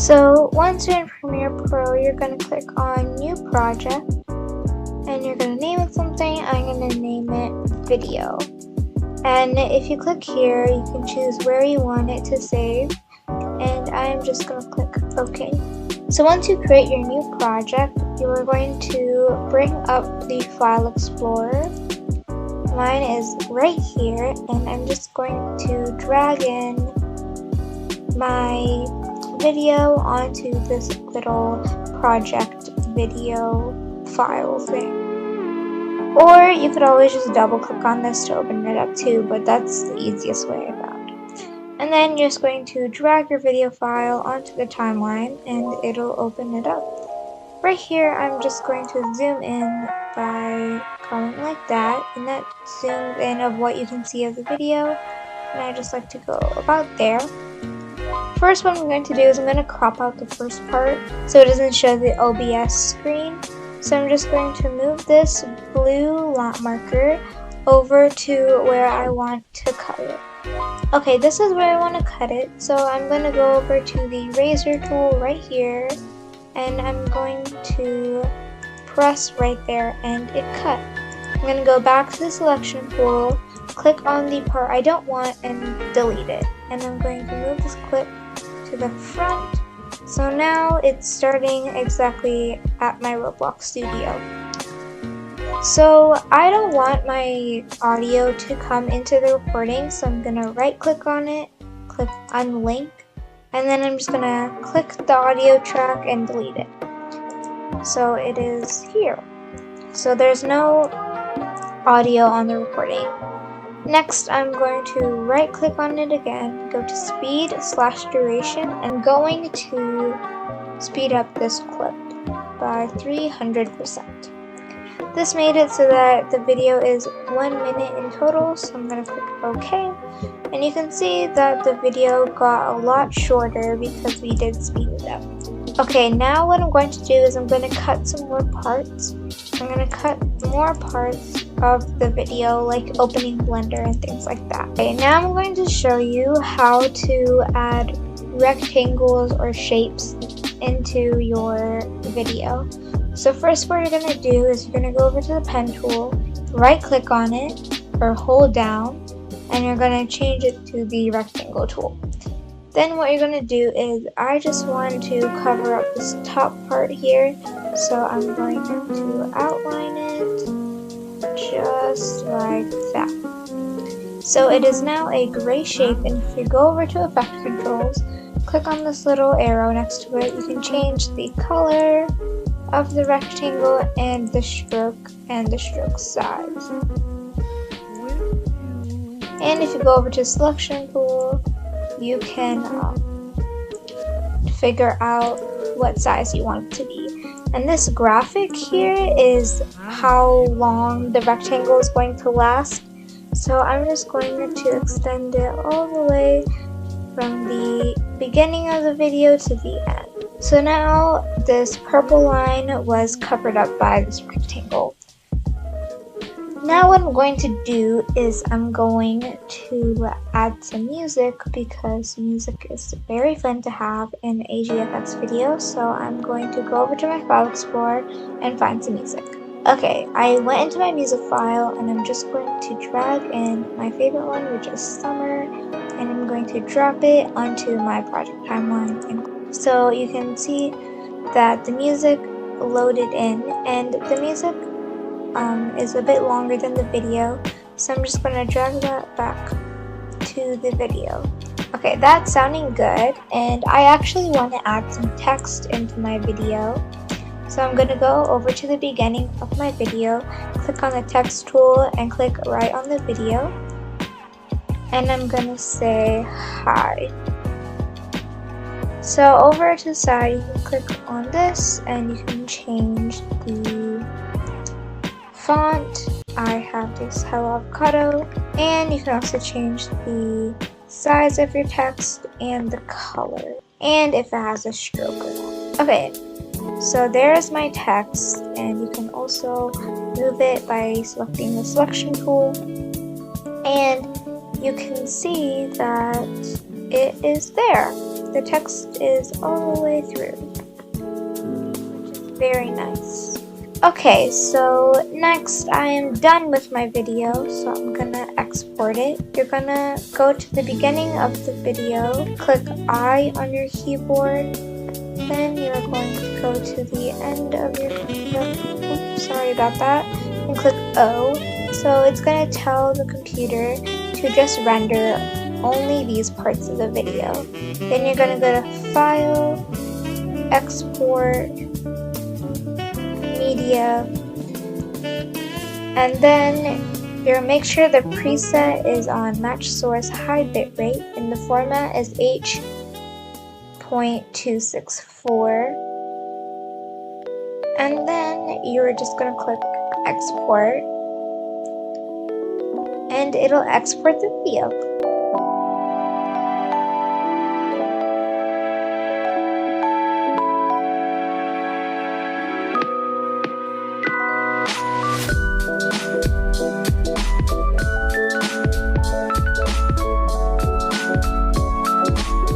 So once you're in Premiere Pro, you're going to click on New Project, and you're going to name it something. I'm going to name it Video. And if you click here, you can choose where you want it to save, and I'm just going to click OK. So once you create your new project, you are going to bring up the File Explorer. Mine is right here, and I'm just going to drag in my video onto this little project video file thing. Or you could always just double click on this to open it up too, but that's the easiest way I found. And then you're just going to drag your video file onto the timeline and it'll open it up. Right here, I'm just going to zoom in by going like that, and that zooms in of what you can see of the video, and I just like to go about there. First, what I'm going to do is I'm going to crop out the first part so it doesn't show the OBS screen. So I'm just going to move this blue lamp marker over to where I want to cut it. Okay, this is where I want to cut it, so I'm going to go over to the razor tool right here, and I'm going to press right there and it cut. I'm going to go back to the selection tool, click on the part I don't want and delete it. And I'm going to move this clip to the front. So now it's starting exactly at my Roblox studio. So I don't want my audio to come into the recording, so I'm going to right click on it, click unlink, and then I'm just going to click the audio track and delete it. So it is here. So there's no audio on the recording. Next, I'm going to right click on it again, go to speed/duration, and going to speed up this clip by 300%. This made it so that the video is 1 minute in total, so I'm going to click OK. And you can see that the video got a lot shorter because we did speed it up. Okay, now what I'm going to do is I'm going to cut some more parts. I'm going to cut more parts of the video, like opening Blender and things like that. Okay, now I'm going to show you how to add rectangles or shapes into your video. So first, what you're going to do is you're going to go over to the pen tool, right click on it or hold down, and you're going to change it to the rectangle tool. Then what you're going to do is, I just want to cover up this top part here, so I'm going to outline it just like that. So it is now a gray shape, and if you go over to Effect Controls, click on this little arrow next to it, you can change the color of the rectangle and the stroke size. And if you go over to Selection Tool, you can figure out what size you want it to be. And this graphic here is how long the rectangle is going to last. So I'm just going to extend it all the way from the beginning of the video to the end. So now this purple line was covered up by this rectangle. Now what I'm going to do is I'm going to add some music, because music is very fun to have in AGFX videos. So I'm going to go over to my File Explorer and find some music. Okay, I went into my music file and I'm just going to drag in my favorite one, which is Summer, and I'm going to drop it onto my project timeline. So you can see that the music loaded in, and the music is a bit longer than the video, so I'm just going to drag that back to the video. Okay, that's sounding good, and I actually want to add some text into my video. So I'm going to go over to the beginning of my video, click on the text tool, and click right on the video, and I'm going to say hi. So over to the side, you can click on this, and you can change the font. I have this Hello Avocado, and you can also change the size of your text and the color, and if it has a stroke or not. Okay, so there's my text, and you can also move it by selecting the selection tool, and you can see that it is there. the text is all the way through, which is very nice. Okay, so next I am done with my video, so I'm gonna export it. You're gonna go to the beginning of the video, click I on your keyboard, then you're going to go to the end of your oops, sorry about that, and click O. So it's gonna tell the computer to just render only these parts of the video. Then you're gonna go to File, Export, Media, and then you'll make sure the preset is on Match Source High Bitrate and the format is H.264, and then you're just gonna click Export, and it'll export the video.